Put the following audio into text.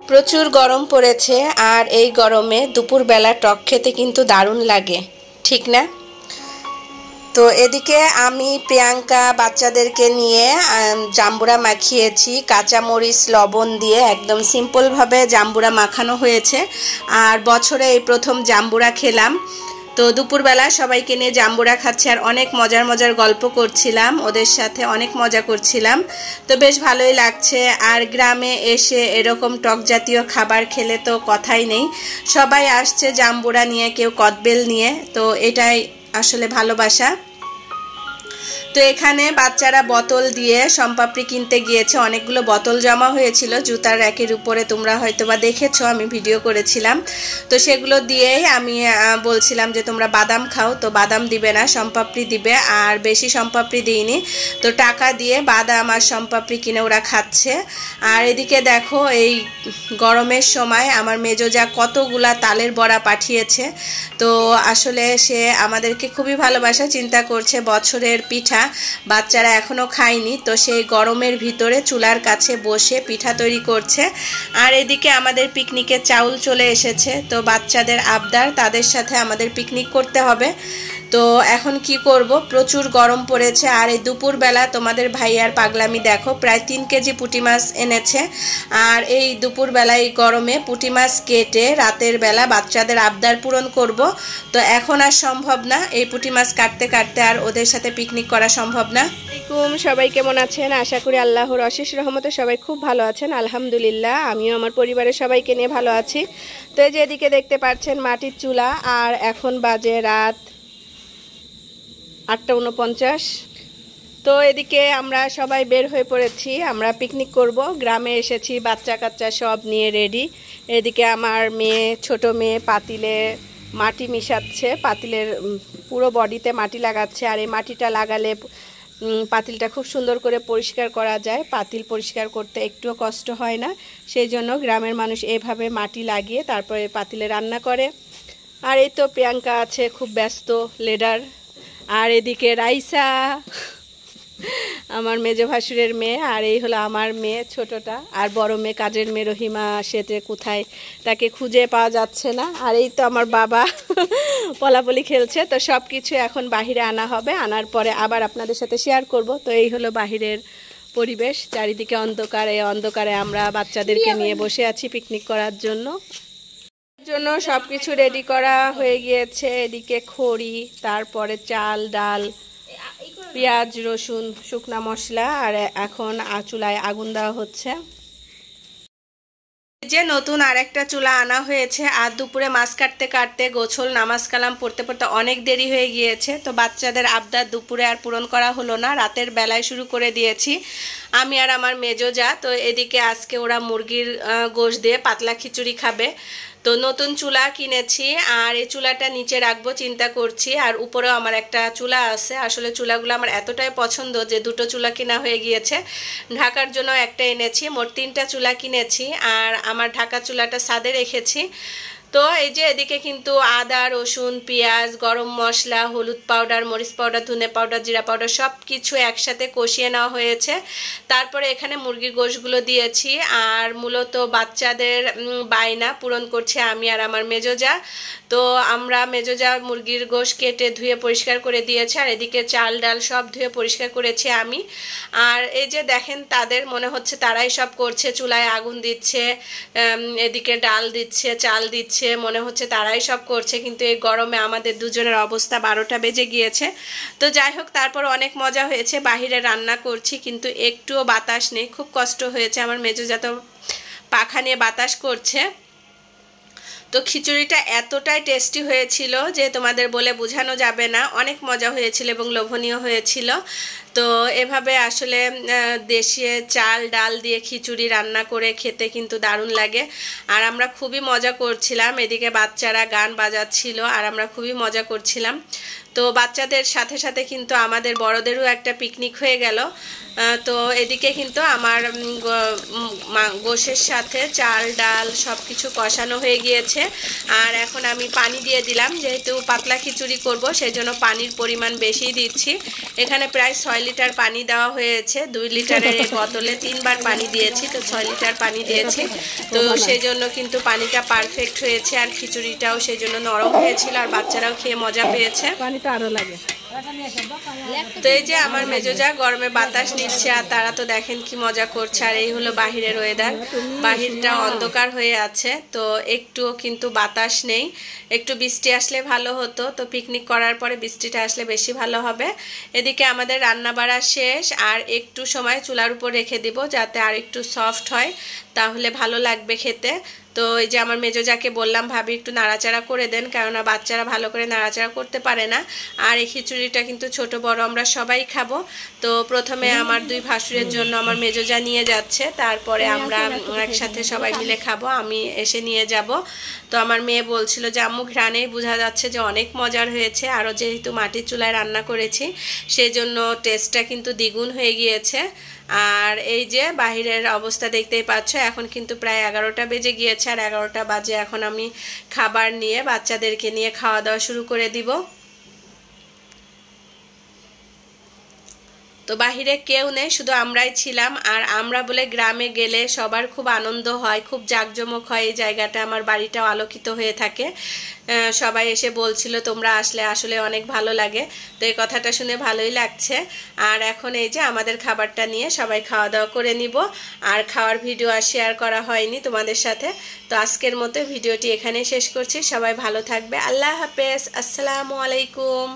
প্রচুর গরম পড়েছে আর এই গরমে দুপুরবেলা টক খেতে কিন্তু দারুণ লাগে, ঠিক না? তো এদিকে আমি প্রিয়াঙ্কা বাচ্চাদেরকে নিয়ে জাম্বুরা মাখিয়েছি, কাঁচামরিচ লবণ দিয়ে একদম সিম্পলভাবে জাম্বুরা মাখানো হয়েছে। আর বছরে এই প্রথম জাম্বুরা খেলাম। তো দুপুরবেলা সবাইকে নিয়ে জাম্বুরা খাচ্ছি আর অনেক মজার মজার গল্প করছিলাম, ওদের সাথে অনেক মজা করছিলাম। তো বেশ ভালোই লাগছে। আর গ্রামে এসে এরকম টক জাতীয় খাবার খেলে তো কথাই নেই। সবাই আসছে জাম্বুরা নিয়ে, কেউ কদবেল নিয়ে। তো এটাই আসলে ভালোবাসা। তো এখানে বাচ্চারা বোতল দিয়ে সম্পাপড়ি কিনতে গিয়েছে, অনেকগুলো বোতল জমা হয়েছিল জুতার র্যাকের উপরে, তোমরা হয়তোবা দেখেছো, আমি ভিডিও করেছিলাম। তো সেগুলো দিয়েই আমি বলছিলাম যে তোমরা বাদাম খাও, তো বাদাম দিবে না, সম্পাপড়ি দিবে। আর বেশি সম্পাপড়ি দিইনি, তো টাকা দিয়ে বাদাম আর সম্পাপড়ি কিনে ওরা খাচ্ছে। আর এদিকে দেখো এই গরমের সময় আমার মেজোজা কতগুলা তালের বড়া পাঠিয়েছে। তো আসলে সে আমাদেরকে খুবই ভালোবাসা, চিন্তা করছে বছরের পিঠা বাচ্চারা এখনো খায়নি, তো সেই গরমের ভিতরে চুলার কাছে বসে পিঠা তৈরি করছে। আর এদিকে আমাদের পিকনিকের চাউল চলে এসেছে। তো বাচ্চাদের আবদার, তাদের সাথে আমাদের পিকনিক করতে হবে। তো এখন কি করব, প্রচুর গরম পড়েছে। আর এই দুপুরবেলা তোমাদের ভাইয়ার পাগলামি দেখো, প্রায় 3 কেজি পুঁটি মাছ এনেছে। আর এই দুপুরবেলা এই গরমে পুঁটি মাছ কেটে রাতের বেলা বাচ্চাদের আবদার পূরণ করব। তো এখন আর সম্ভব না, এই পুঁটি মাছ কাটতে কাটতে আর ওদের সাথে পিকনিক করা সম্ভব না। সবাই কেমন আছেন? আশা করি আল্লাহর অশেষ রহমতে সবাই খুব ভালো আছেন। আলহামদুলিল্লাহ, আমিও আমার পরিবারের সবাইকে নিয়ে ভালো আছি। তো এই যে এদিকে দেখতে পাচ্ছেন মাটির চুলা, আর এখন বাজে রাত 8:49। তো এদিকে আমরা সবাই বের হয়ে পড়েছি, আমরা পিকনিক করব। গ্রামে এসেছি, বাচ্চা কাচ্চা সব নিয়ে রেডি। এদিকে আমার মেয়ে, ছোট মেয়ে পাতিলে মাটি মিশাচ্ছে, পাতিলের পুরো বডিতে মাটি লাগাচ্ছে। আর এই মাটিটা লাগালে পাতিলটা খুব সুন্দর করে পরিষ্কার করা যায়। পাতিল পরিষ্কার করতে একটুও কষ্ট হয় না, সেই জন্য গ্রামের মানুষ এভাবে মাটি লাগিয়ে তারপরে পাতিলে রান্না করে। আর এই তো প্রিয়াঙ্কা আছে খুব ব্যস্ত, লেডার। আর এদিকে রাইসা আমার মেজো ভাসুরের মেয়ে, আর এই হলো আমার মেয়ে ছোটটা। আর বড় মেয়ে কাজের মেয়ে রহিমা, সেতে কোথায় তাকে খুঁজে পাওয়া যাচ্ছে না। আর এই তো আমার বাবা পলাপলি খেলছে। তো সব কিছু এখন বাহিরে আনা হবে, আনার পরে আবার আপনাদের সাথে শেয়ার করব। তো এই হলো বাহিরের পরিবেশ, চারিদিকে অন্ধকার। এই অন্ধকারে আমরা বাচ্চাদেরকে নিয়ে বসে আছি পিকনিক করার জন্য। সব কিছু রেডি করা হয়ে গিয়েছে। এদিকে খড়ি, তারপরে চাল ডাল, পেঁয়াজ রসুন, শুকনা মশলা। আর এখন চুলায় আগুন দেওয়া হচ্ছে। যে নতুন আরেকটা চুলা আনা হয়েছে। আর দুপুরে মাছ কাটতে কাটতে গোছল নামাজ কালাম পড়তে পড়তে অনেক দেরি হয়ে গিয়েছে। তো বাচ্চাদের আবদার দুপুরে আর পূরণ করা হলো না, রাতের বেলায় শুরু করে দিয়েছি আমি আর আমার মেজোজা। তো এদিকে আজকে ওরা মুরগির গোশত দিয়ে পাতলা খিচুড়ি খাবে। তো নতুন চুলা কিনেছি, আর এই চুলাটা নিচে রাখবো চিন্তা করছি। আর উপরেও আমার একটা চুলা আছে। আসলে চুলাগুলো আমার এতটাই পছন্দ যে 2টো চুলা কিনা হয়ে গিয়েছে। ঢাকার জন্য একটা এনেছি, মোট 3টা চুলা কিনেছি। আর আমার ঢাকা চুলাটা ছাদে রেখেছি। তো এই যে এদিকে কিন্তু আদা রসুন পেঁয়াজ গরম মশলা হলুদ পাউডার মরিচ পাউডার ধনে পাউডার জিরা পাউডার সব কিছু একসাথে কষিয়ে নেওয়া হয়েছে। তারপরে এখানে মুরগির গোশতগুলো দিয়েছি। আর মূলত বাচ্চাদের বায়না পূরণ করছে আমি আর আমার মেজোজা। তো আমরা মেজোজা মুরগির গোশত কেটে ধুয়ে পরিষ্কার করে দিয়েছে, আর এদিকে চাল ডাল সব ধুয়ে পরিষ্কার করেছি আমি। আর এই যে দেখেন, তাদের মনে হচ্ছে তারাই সব করছে, চুলায় আগুন দিচ্ছে, এদিকে ডাল দিচ্ছে, চাল দিচ্ছে, মনে হচ্ছে তারাই সব করছে। কিন্তু এই গরমে আমাদের দুজনের অবস্থা 12টা বেজে গিয়েছে। তো যাই হোক, তারপর অনেক মজা হয়েছে। বাহিরে রান্না করছি কিন্তু একটুও বাতাস নেই, খুব কষ্ট হয়েছে। আমার মেজোজা তো পাখা নিয়ে বাতাস করছে। তো খিচুড়িটা এতটাই টেস্টি হয়েছিল যে তোমাদের বলে বোঝানো যাবে না, অনেক মজা হয়েছিল এবং লোভনীয় হয়েছিল। তো এভাবে আসলে দেশীয় চাল ডাল দিয়ে খিচুড়ি রান্না করে খেতে কিন্তু দারুণ লাগে। আর আমরা খুবই মজা করছিলাম, এদিকে বাচ্চারা গান বাজাচ্ছিল আর আমরা খুবই মজা করছিলাম। তো বাচ্চাদের সাথে সাথে কিন্তু আমাদের বড়দেরও একটা পিকনিক হয়ে গেল। তো এদিকে কিন্তু আমার গোশের সাথে চাল ডাল সব কিছু কষানো হয়ে গিয়েছে। আর এখন আমি পানি দিয়ে দিলাম, যেহেতু পাতলা খিচুড়ি করব সেই জন্য পানির পরিমাণ বেশি দিচ্ছি। এখানে প্রায় 6 লিটার পানি দেওয়া হয়েছে। 2 লিটারের এই বোতলে 3 বার পানি দিয়েছি, তো 6 লিটার পানি দিয়েছি। তো সেই জন্য কিন্তু পানিটা পারফেক্ট হয়েছে, আর খিচুড়িটাও সেই জন্য নরম হয়েছিল, আর বাচ্চারাও খেয়ে মজা পেয়েছে। পানিটা আরো লাগে। তো এই যে আমার মেজোজা গরমে বাতাস নিচ্ছে, আর তারা তো দেখেন কি মজা করছে। আর এই হলো বাহিরের ওয়েদার, বাহিরটা অন্ধকার হয়ে আছে, তো একটুও কিন্তু বাতাস নেই। একটু বৃষ্টি আসলে ভালো হতো, তো পিকনিক করার পরে বৃষ্টিটা আসলে বেশি ভালো হবে। এদিকে আমাদের রান্না বাড়া শেষ, আর একটু সময় চুলার উপর রেখে দিব যাতে আর একটু সফট হয়, তাহলে ভালো লাগবে খেতে। তো এই যে আমার মেজোজাকে বললাম ভাবি একটু নাড়াচাড়া করে দেন, কেননা বাচ্চারা ভালো করে নাড়াচাড়া করতে পারে না। আর এই খিচুড়িটা কিন্তু ছোট বড় আমরা সবাই খাবো। তো প্রথমে আমার 2 ভাসুরের জন্য আমার মেজোজা নিয়ে যাচ্ছে, তারপরে আমরা একসাথে সবাই মিলে খাবো, আমি এসে নিয়ে যাব। তো আমার মেয়ে বলছিল যে আম্মু ঘ্রাণেই বোঝা যাচ্ছে যে অনেক মজার হয়েছে, আরও যেহেতু মাটির চুলায় রান্না করেছি সেই জন্য টেস্টটা কিন্তু দ্বিগুণ হয়ে গিয়েছে। আর এই যে বাহিরের অবস্থা দেখতেই পাচ্ছ, এখন কিন্তু প্রায় 11টা বেজে গিয়েছে, আর 11টা বাজে এখন আমি খাবার নিয়ে বাচ্চাদেরকে নিয়ে খাওয়া দাওয়া শুরু করে দিব। তো বাহিরে কেউ নেই, শুধু আমরাই ছিলাম। আর আমরা বলে গ্রামে গেলে সবার খুব আনন্দ হয়, খুব জাঁকজমক হয় এই জায়গাটা, আমার বাড়িটাও আলোকিত হয়ে থাকে। সবাই এসে বলছিল তোমরা আসলে আসলে অনেক ভালো লাগে। তো এই কথাটা শুনে ভালোই লাগছে। আর এখন এই যে আমাদের খাবারটা নিয়ে সবাই খাওয়া দাওয়া করে নিব। আর খাওয়ার ভিডিও আর শেয়ার করা হয়নি তোমাদের সাথে। তো আজকের মতো ভিডিওটি এখানেই শেষ করছি। সবাই ভালো থাকবে, আল্লাহ হাফেজ, আসসালামু আলাইকুম।